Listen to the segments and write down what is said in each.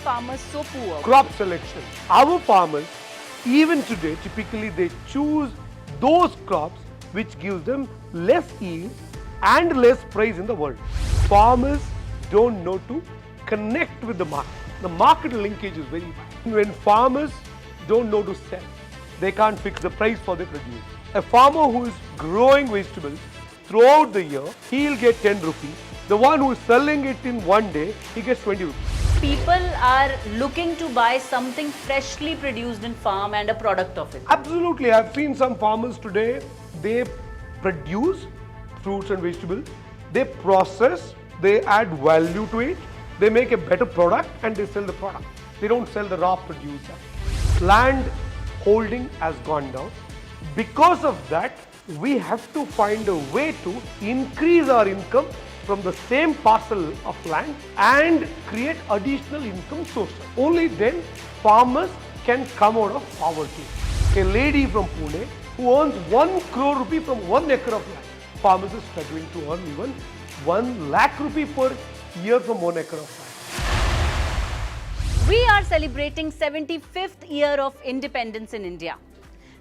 farmers so poor? Crop selection. Our farmers, even today, typically they choose those crops which gives them less yield and less price in the world. Farmers don't know to connect with the market. The market linkage is very bad. When farmers don't know to sell, they can't fix the price for their produce. A farmer who is growing vegetables throughout the year, he'll get 10 rupees. The one who is selling it in one day, he gets 20 rupees. People are looking to buy something freshly produced in farm and a product of it. Absolutely. I've seen some farmers today, they produce fruits and vegetables, they process, they add value to it, they make a better product and they sell the product. They don't sell the raw produce. Land holding has gone down. Because of that, we have to find a way to increase our income from the same parcel of land and create additional income sources. Only then farmers can come out of poverty. A lady from Pune who earns 1 crore rupee from 1 acre of land. Farmers are struggling to earn even 1 lakh rupee per year from 1 acre of land. We are celebrating 75th year of independence in India.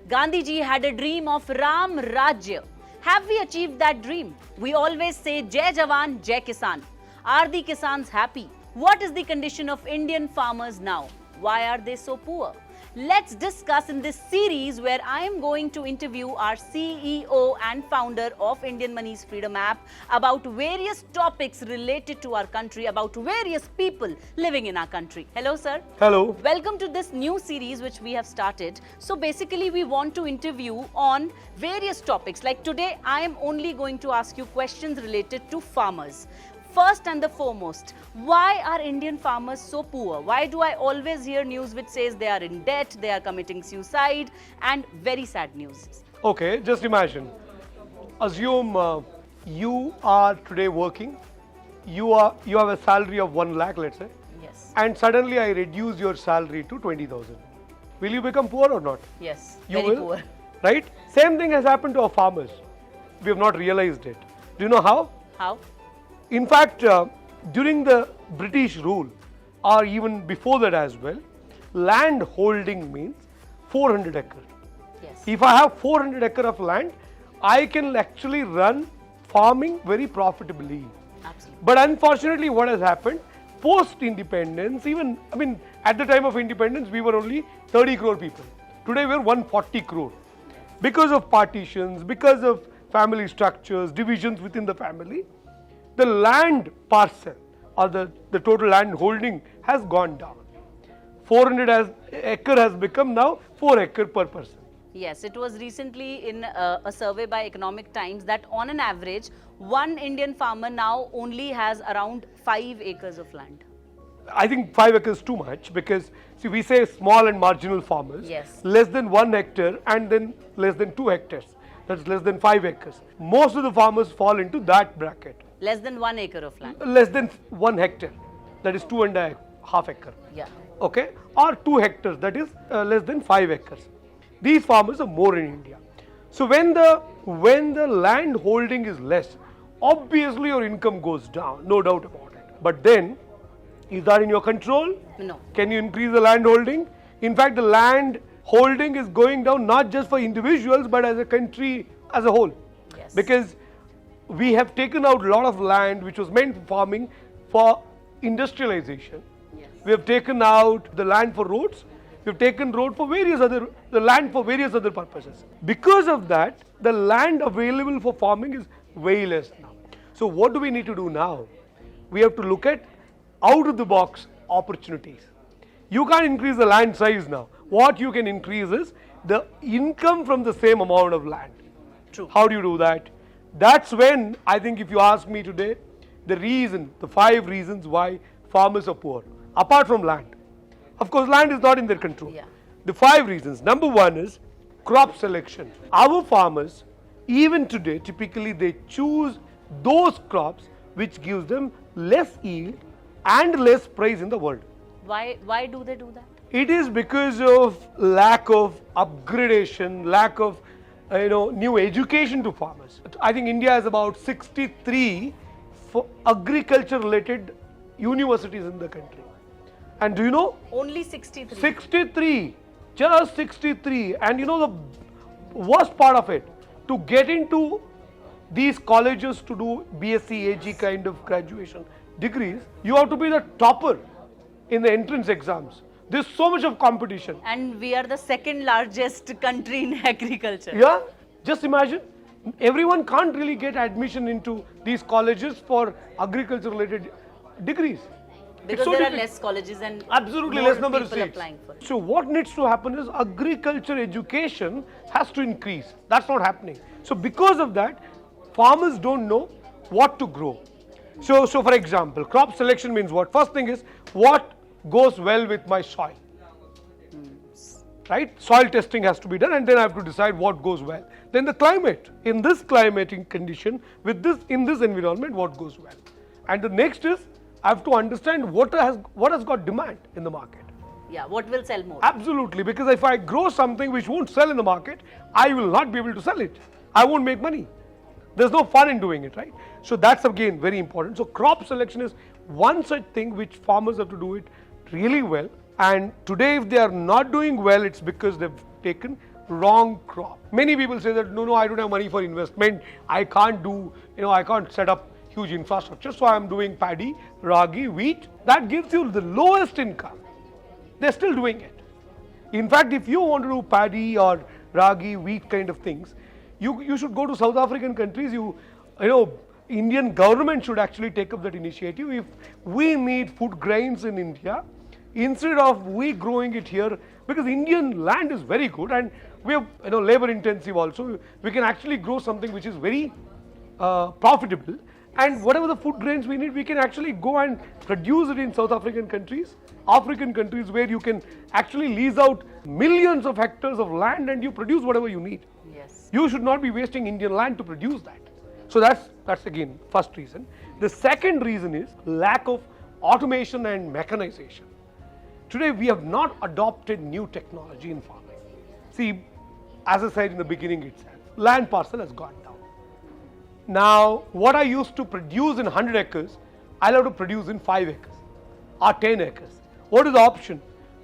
Gandhi ji had a dream of Ram Rajya. Have we achieved that dream? We always say Jai Jawan, Jai Kisan. Are the Kisans happy? What is the condition of Indian farmers now? Why are they so poor? Let's discuss in this series where I am going to interview our CEO and founder of Indian Money's Freedom app about various topics related to our country, about various people living in our country. Hello, sir. Hello. Welcome to this new series which we have started. So basically we want to interview on various topics. Like today, I am only going to ask you questions related to farmers. First and the foremost, why are Indian farmers so poor? Why do I always hear news which says they are in debt, they are committing suicide, and very sad news? Okay, just imagine. Assume you are today working. You have a salary of 1 lakh, let's say. Yes. And suddenly I reduce your salary to 20,000. Will you become poor or not? Yes, You very will, poor. right? Same thing has happened to our farmers. We have not realized it. Do you know how? How? In fact, during the British rule, or even before that as well, land holding means 400 acre. Yes. If I have 400 acre of land, I can actually run farming very profitably. Absolutely. But unfortunately, what has happened, post-independence, at the time of independence, we were only 30 crore people. Today, we are 140 crore. Because of partitions, because of family structures, divisions within the family, the land parcel or the total land holding has gone down. 400 acre has become now 4 acre per person. Yes, it was recently in a survey by Economic Times that on an average, one Indian farmer now only has around 5 acres of land. I think 5 acres is too much because see, we say small and marginal farmers, Yes. less than 1 hectare and then less than 2 hectares. That's less than 5 acres. Most of the farmers fall into that bracket. Less than 1 acre of land. Less than 1 hectare, that is 2.5 acre. Yeah. Okay, or 2 hectares, that is less than 5 acres. These farmers are more in India. So when the land holding is less, obviously your income goes down, no doubt about it. But then, is that in your control? No. Can you increase the land holding? In fact, the land holding is going down not just for individuals but as a country as a whole. Yes. Because we have taken out a lot of land which was meant for farming for industrialization. Yes. We have taken out the land for roads. We have taken the land for various other purposes. Because of that, the land available for farming is way less now. So what do we need to do now? We have to look at out of the box opportunities. You can't increase the land size now. What you can increase is the income from the same amount of land. True. How do you do that? That's when, I think if you ask me today, the 5 reasons why farmers are poor, apart from land. Of course, land is not in their control. Yeah. The 5 reasons. Number 1 is crop selection. Our farmers, even today, typically they choose those crops which gives them less yield and less price in the world. Why do they do that? It is because of lack of upgradation, lack of new education to farmers. I think India has about 63 agriculture related universities in the country. And do you know? Only 63. 63. Just 63. And you know the worst part of it? To get into these colleges to do BSc, AG kind of graduation degrees, you have to be the topper in the entrance exams. There's so much of competition. And we are the second largest country in agriculture. Yeah, just imagine. Everyone can't really get admission into these colleges for agriculture related degrees. Because so there are difficult. less colleges and Absolutely more less number of people seats. applying for it. So what needs to happen is agriculture education has to increase. That's not happening. So because of that, farmers don't know what to grow. So for example, crop selection means what? First thing is what goes well with my soil. Right? Soil testing has to be done, and then I have to decide what goes well. Then the climate. In this climatic condition, with this in this environment, what goes well. And the next is I have to understand what has got demand in the market. Yeah, what will sell more? Absolutely, because if I grow something which won't sell in the market, I will not be able to sell it. I won't make money. There's no fun in doing it, right? So that's again very important. So crop selection is one such thing which farmers have to do it really well. And today if they are not doing well, it's because they've taken wrong crop. Many people say that no, I don't have money for investment. I can't do, I can't set up huge infrastructure. So I'm doing paddy, ragi, wheat. That gives you the lowest income. They're still doing it. In fact, if you want to do paddy or ragi, wheat kind of things, you should go to South African countries. Indian government should actually take up that initiative. If we need food grains in India, instead of we growing it here, because Indian land is very good and we are labor intensive also, we can actually grow something which is very profitable. And whatever the food grains we need, we can actually go and produce it in South African countries where you can actually lease out millions of hectares of land and you produce whatever you need. Yes. You should not be wasting Indian land to produce that. So that's again first reason. The second reason is lack of automation and mechanization. Today we have not adopted new technology in farming. See, as I said in the beginning itself, land parcel has gone down. Now, what I used to produce in 100 acres, I'll have to produce in 5 acres or 10 acres. What is the option?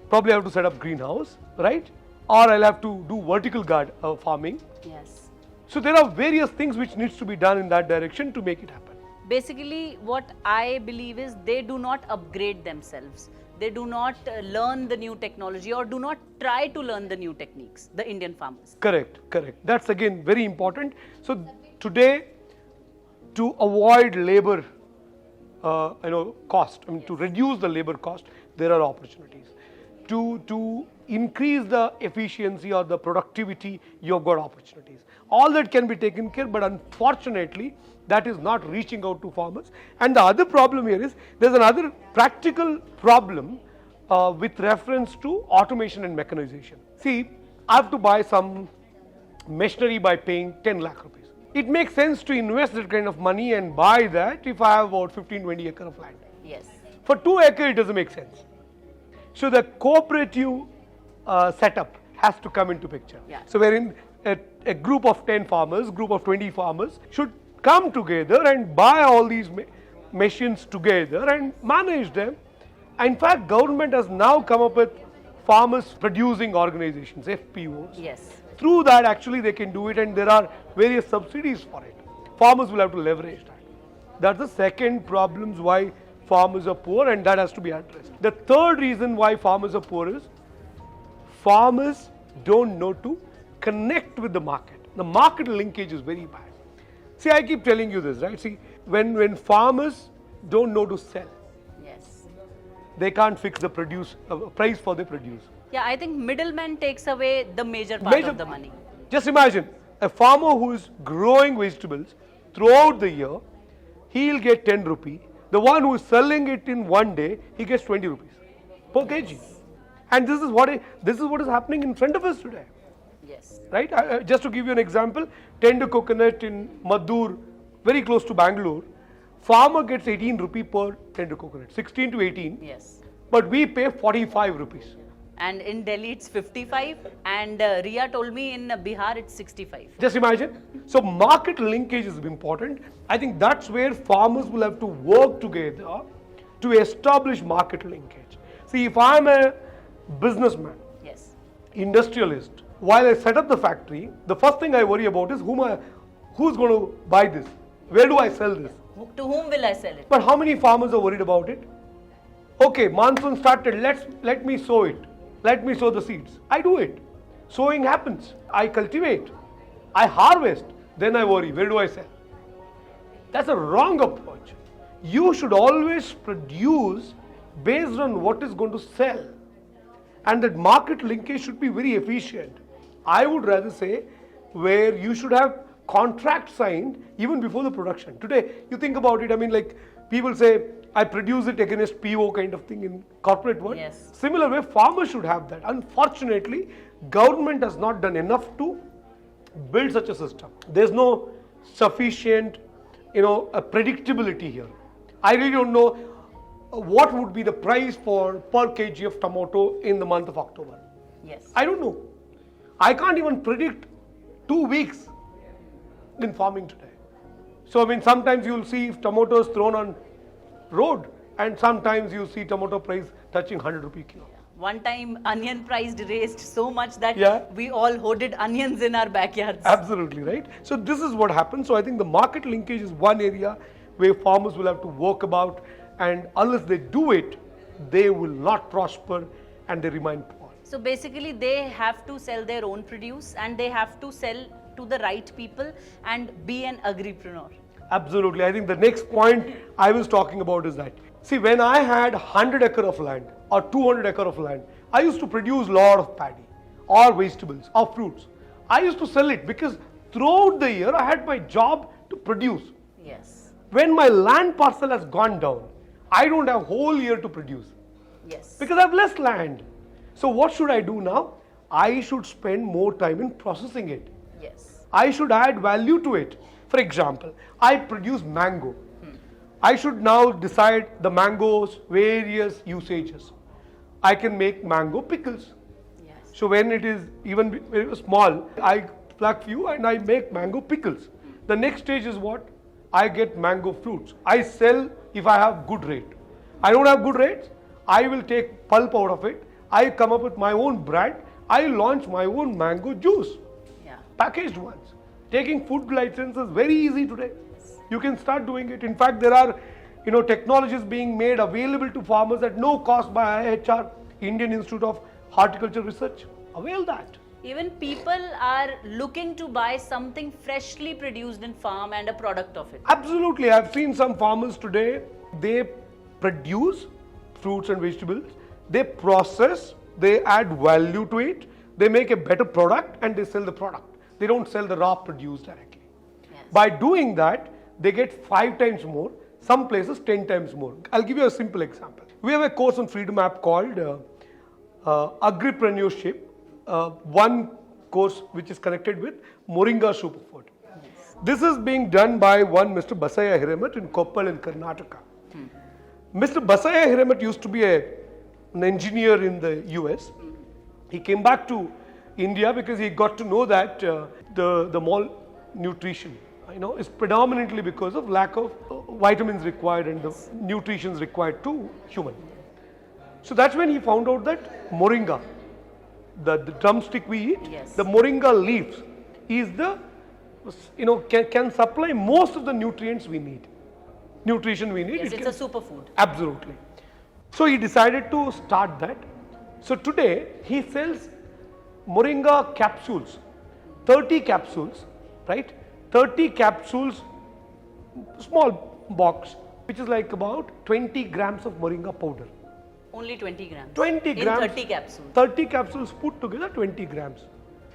Probably I have to set up greenhouse, right? Or I'll have to do vertical farming. Yes. So there are various things which needs to be done in that direction to make it happen. Basically, what I believe is they do not upgrade themselves. They do not learn the new technology or do not try to learn the new techniques, the Indian farmers. Correct. That's again very important. So today, to avoid labor cost, to reduce the labor cost, there are opportunities. To increase the efficiency or the productivity, you've got opportunities. All that can be taken care, but unfortunately, that is not reaching out to farmers. And the other problem here is, there's another practical problem with reference to automation and mechanization. See, I have to buy some machinery by paying 10 lakh rupees. It makes sense to invest that kind of money and buy that if I have about 15-20 acres of land. Yes. For 2 acres, it doesn't make sense. So the cooperative setup has to come into picture. Yeah. So wherein a group of 10 farmers, group of 20 farmers should come together and buy all these machines together and manage them. In fact, government has now come up with farmers producing organizations, FPOs. Yes. Through that, actually, they can do it, and there are various subsidies for it. Farmers will have to leverage that. That's the second problem why farmers are poor, and that has to be addressed. The third reason why farmers are poor is farmers don't know to connect with the market. The market linkage is very bad. See, I keep telling you this, right? See, when farmers don't know to sell, Yes. they can't fix the price for the produce. Yeah, I think middleman takes away the major part of the money. Just imagine a farmer who is growing vegetables throughout the year, he'll get 10 rupees. The one who is selling it in one day, he gets 20 rupees per kg. And this is what is happening in front of us today. Yes. Right? Just to give you an example, tender coconut in Maddur, very close to Bangalore, farmer gets 18 rupee per tender coconut, 16 to 18. Yes. But we pay 45 rupees. And in Delhi it's 55 and Ria told me in Bihar it's 65. Just imagine. So market linkage is important. I think that's where farmers will have to work together to establish market linkage. See, if I'm a businessman, Yes. industrialist, while I set up the factory, the first thing I worry about is who's going to buy this? Where do I sell this? To whom will I sell it? But how many farmers are worried about it? Okay, monsoon started, let me sow it. Let me sow the seeds. I do it. Sowing happens. I cultivate. I harvest. Then I worry, where do I sell? That's a wrong approach. You should always produce based on what is going to sell. And that market linkage should be very efficient. I would rather say where you should have contract signed even before the production. Today, you think about it, I mean, like people say, I produce it against PO kind of thing in corporate world. Yes. Similar way, farmers should have that. Unfortunately, government has not done enough to build such a system. There's no sufficient, predictability here. I really don't know what would be the price for per kg of tomato in the month of October. Yes. I don't know. I can't even predict 2 weeks in farming today. So I mean, sometimes you'll see tomatoes thrown on road, and sometimes you see tomato price touching 100 rupee kilo. One time onion price raised so much that Yeah. we all hoarded onions in our backyards. Absolutely right. So this is what happens. So I think the market linkage is one area where farmers will have to work about, and unless they do it, they will not prosper and they remain poor. So basically they have to sell their own produce and they have to sell to the right people and be an agripreneur. Absolutely. I think the next point I was talking about is that, see, when I had 100 acre of land or 200 acre of land, I used to produce a lot of paddy or vegetables or fruits. I used to sell it because throughout the year I had my job to produce. Yes. When my land parcel has gone down, I don't have whole year to produce Yes. because I have less land. So what should I do now? I should spend more time in processing it. Yes. I should add value to it. For example, I produce mango. I should now decide the mango's various usages. I can make mango pickles. Yes. So when it is even very small, I pluck few and I make mango pickles. The next stage is what? I get mango fruits. I sell if I have good rate. I don't have good rates, I will take pulp out of it. I come up with my own brand. I launch my own mango juice. Yeah. Packaged ones. Taking food license is very easy today. You can start doing it. In fact, there are technologies being made available to farmers at no cost by IHR, Indian Institute of Horticulture Research. Avail that. Even people are looking to buy something freshly produced in farm and a product of it. Absolutely. I've seen some farmers today, they produce fruits and vegetables, they process, they add value to it, they make a better product and they sell the product. They don't sell the raw produce directly. Yes. By doing that, they get 5 times more, some places 10 times more. I'll give you a simple example. We have a course on Freedom App called Agripreneurship, one course which is connected with Moringa Superfood. Yes. This is being done by one Mr. Basaya Hiremat in Koppal in Karnataka. Mr. Basaya Hiremat used to be an engineer in the US. He came back to India because he got to know that the malnutrition is predominantly because of lack of vitamins required and the nutrition required to human. So that's when he found out that moringa, the drumstick we eat, Yes. the moringa leaves is can supply most of the nutrients we need. Nutrition we need. Yes, it's a superfood. Absolutely. So he decided to start that. So today he sells moringa capsules, 30 capsules, right? 30 capsules, small box, which is like about 20 grams of moringa powder. Only 20 grams. 20 grams. In 30 capsules. 30 capsules put together, 20 grams.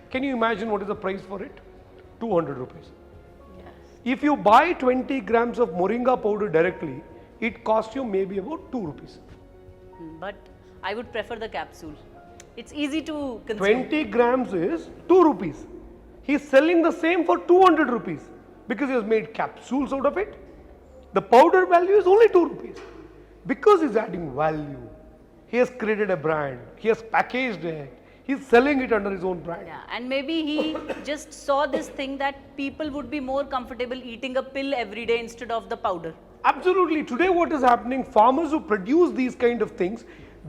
Can you imagine what is the price for it? 200 rupees. Yes. If you buy 20 grams of moringa powder directly, it costs you maybe about 2 rupees. But I would prefer the capsule. It's easy to consume. 20 grams is 2 rupees. He's selling the same for 200 rupees because he has made capsules out of it. The powder value is only 2 rupees because he's adding value. He has created a brand. He has packaged it. He's selling it under his own brand. Yeah, and maybe he just saw this thing that people would be more comfortable eating a pill every day instead of the powder. Absolutely. Today what is happening, farmers who produce these kind of things,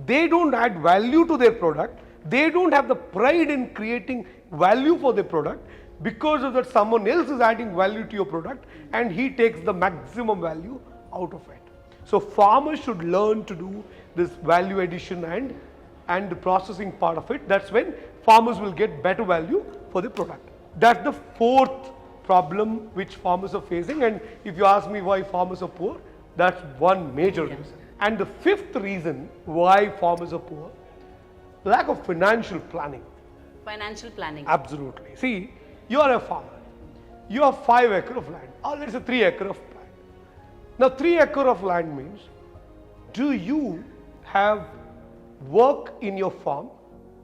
they don't add value to their product, they don't have the pride in creating value for their product, because of that someone else is adding value to your product and he takes the maximum value out of it. So farmers should learn to do this value addition and the processing part of it. That's when farmers will get better value for the product. That's the fourth problem which farmers are facing, and if you ask me why farmers are poor, that's one major reason. And the fifth reason why farmers are poor, lack of financial planning. Financial planning. Absolutely. See, you are a farmer. You have 5 acres of land, or let's say 3 acres of land. Now 3 acres of land means, do you have work in your farm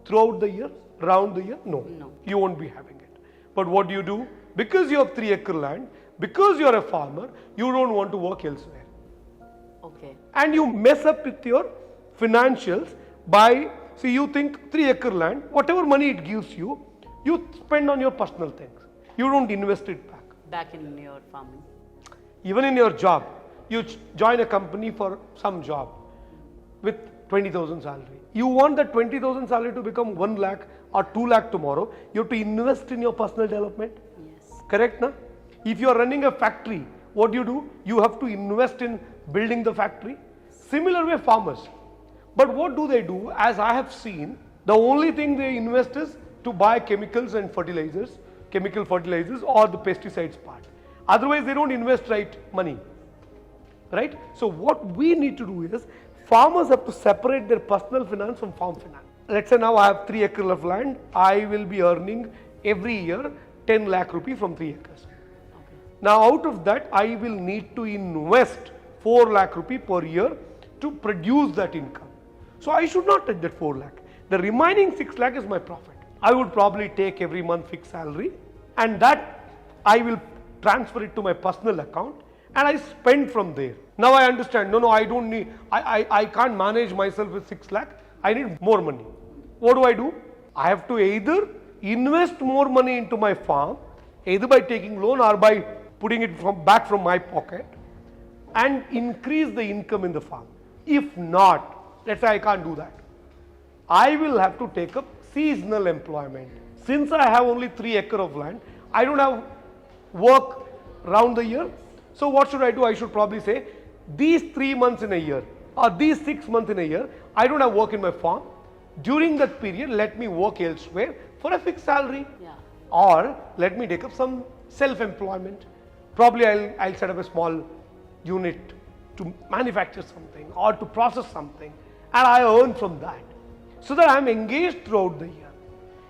throughout the year, around the year? No. You won't be having it. But what do? Because you have 3 acre land, because you are a farmer, you don't want to work elsewhere. Okay. And you mess up with your financials by, see, you think 3 acre land, whatever money it gives you, you spend on your personal things. You don't invest it back. Back in your farming. Even in your job, you join a company for some job with 20,000 salary. You want that 20,000 salary to become 1 lakh or 2 lakh tomorrow, you have to invest in your personal development. Yes. Correct, na? If you are running a factory, what do? You have to invest in building the factory. Similar way farmers. But what do? As I have seen, the only thing they invest is to buy chemicals and fertilizers, chemical fertilizers or the pesticides part. Otherwise they don't invest money. Right? So what we need to do is, farmers have to separate their personal finance from farm finance. Let's say now I have 3 acres of land, I will be earning every year 10 lakh rupee from 3 acres. Okay. Now out of that, I will need to invest 4 lakh rupee per year to produce that income. So I should not touch that 4 lakh. The remaining 6 lakh is my profit. I would probably take every month fixed salary, and that I will transfer it to my personal account and I spend from there. Now I understand, no, I don't need, I can't manage myself with 6 lakh, I need more money. What do? I have to either invest more money into my farm, either by taking loan or by putting it back from my pocket, and increase the income in the farm. If not, let's say I can't do that, I will have to take up seasonal employment. Since I have only 3 acres of land, I don't have work around the year. So what should I do? I should probably say, these 3 months in a year or these 6 months in a year, I don't have work in my farm. During that period, let me work elsewhere for a fixed salary. Yeah. Or let me take up some self-employment. Probably I'll set up a small unit to manufacture something or to process something, and I earn from that, so that I'm engaged throughout the year.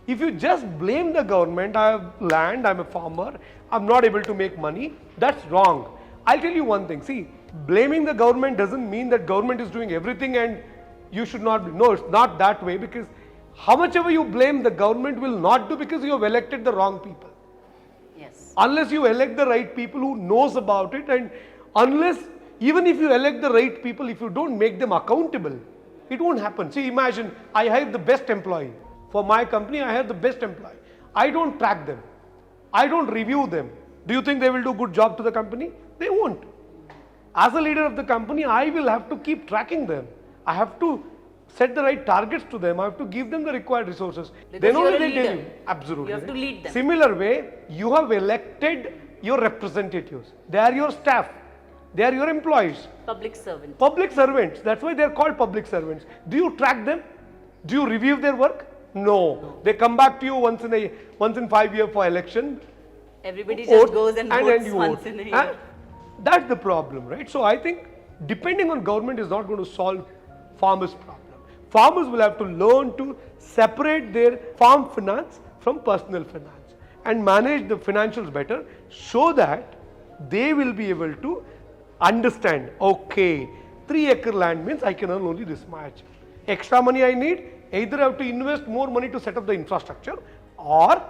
If you just blame the government, I have land, I'm a farmer, I'm not able to make money, that's wrong. I'll tell you one thing, see, blaming the government doesn't mean that government is doing everything and you should not be. No, it's not that way, because how much ever you blame, the government will not do, because you have elected the wrong people. Yes. Unless you elect the right people who knows about it, and unless, even if you elect the right people, if you don't make them accountable, it won't happen. See, imagine I hire the best employee. For my company, I have the best employee. I don't track them. I don't review them. Do you think they will do a good job to the company? They won't. As a leader of the company, I will have to keep tracking them. I have to set the right targets to them. I have to give them the required resources. Because Then only you're a they tell leader. you. Absolutely. You have to lead them. Similar way, you have elected your representatives. They are your staff. They are your employees. Public servant. Public servants. That's why they are called public servants. Do you track them? Do you review their work? No. They come back to you once in 5 years for election. Everybody Vote, just goes and then votes you once vote. in a year. That's the problem, right? So I think depending on government is not going to solve farmers' problem. Farmers will have to learn to separate their farm finance from personal finance and manage the financials better, so that they will be able to understand, okay, 3 acre land means I can earn only this much. Extra money I need, either I have to invest more money to set up the infrastructure, or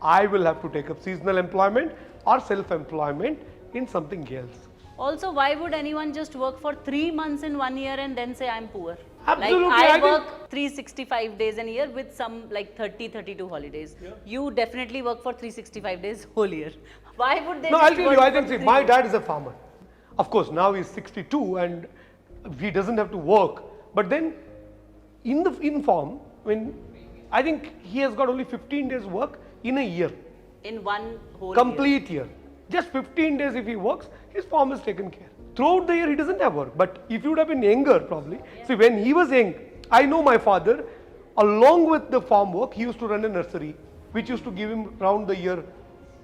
I will have to take up seasonal employment or self-employment in something else. Also, why would anyone just work for 3 months in 1 year and then say I'm poor? Absolutely, Like I I think- work 365 days in a year with some like 32 holidays. Yeah. You definitely work for 365 days whole year. Why would they No, just I'll tell work you, I for think, see, 3 my months? dad is a farmer. Of course, now he's 62 and he doesn't have to work. But then in farm, when I think he has got only 15 days work in a year, In one whole complete year. Just 15 days if he works, his farm is taken care. Throughout the year he doesn't have work, but if he would have been younger probably. See, when he was young, I know my father, along with the farm work, he used to run a nursery, which used to give him round the year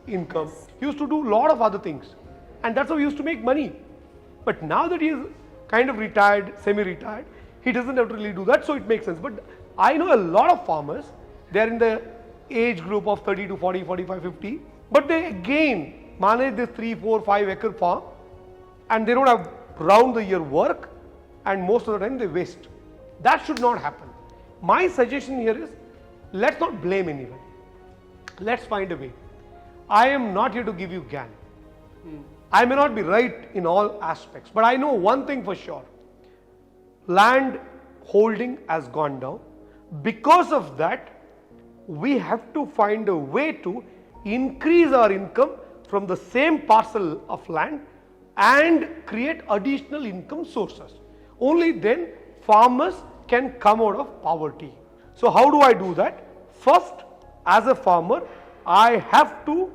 income. He used to do a lot of other things, and that's how he used to make money. But now that he is kind of retired, semi-retired, he doesn't have to really do that, so it makes sense. But I know a lot of farmers, they are in the age group of 30 to 40, 45, 50, but they again manage this 3, 4, 5 acre farm, and they don't have round the year work, and most of the time they waste. That should not happen. My suggestion here is, let's not blame anyone. Let's find a way. I am not here to give you GAN. I may not be right in all aspects, but I know one thing for sure. Land holding has gone down. Because of that, we have to find a way to increase our income from the same parcel of land and create additional income sources. Only then farmers can come out of poverty. So how do I do that? First, as a farmer, I have to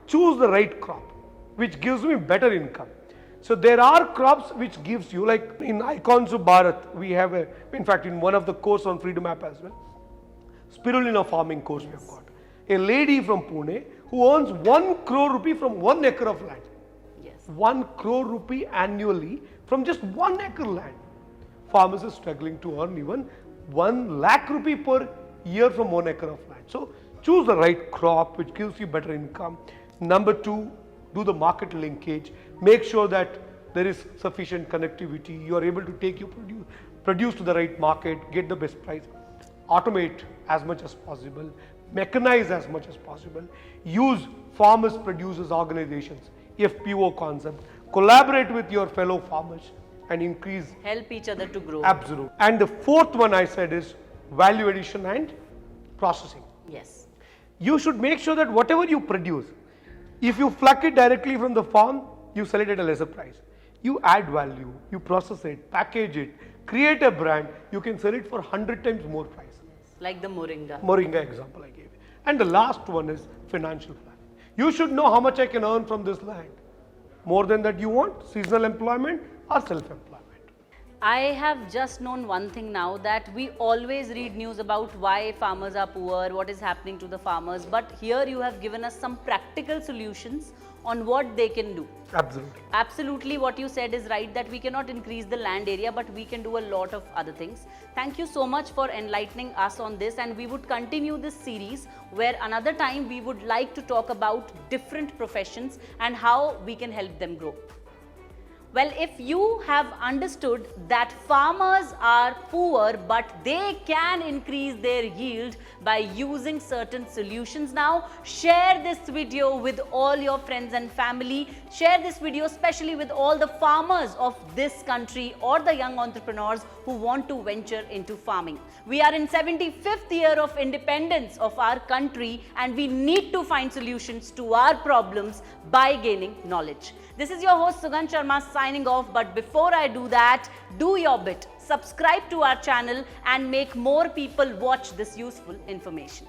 choose the right crop, which gives me better income. So there are crops which gives you, like in Icons of Bharat, we have in fact in one of the course on Freedom app as well, spirulina farming course we have got. A lady from Pune who earns 1 crore rupee from 1 acre of land. Yes. 1 crore rupee annually from just 1 acre land. Farmers are struggling to earn even 1 lakh rupee per year from 1 acre of land. So choose the right crop which gives you better income. Number 2, do the market linkage. Make sure that there is sufficient connectivity. You are able to take your produce to the right market, get the best price. Automate as much as possible. Mechanize as much as possible. Use farmers producers organizations, FPO concept. Collaborate with your fellow farmers and increase. Help each other to grow. Absolutely. And the fourth one I said is value addition and processing. Yes. You should make sure that whatever you produce, if you pluck it directly from the farm, you sell it at a lesser price. You add value, you process it, package it, create a brand, you can sell it for 100 times more price. Like the moringa. Moringa example I gave you. And the last one is financial planning. You should know how much I can earn from this land. More than that you want, seasonal employment or self-employment. I have just known one thing now, that we always read news about why farmers are poor, what is happening to the farmers, but here you have given us some practical solutions on what they can do. Absolutely. Absolutely, what you said is right, that we cannot increase the land area, but we can do a lot of other things. Thank you so much for enlightening us on this, and we would continue this series where another time we would like to talk about different professions and how we can help them grow. Well, if you have understood that farmers are poor but they can increase their yield by using certain solutions now, share this video with all your friends and family. Share this video especially with all the farmers of this country or the young entrepreneurs who want to venture into farming. We are in 75th year of independence of our country, and we need to find solutions to our problems by gaining knowledge. This is your host Sugandh Sharma signing off, but before I do that, do your bit. Subscribe to our channel and make more people watch this useful information.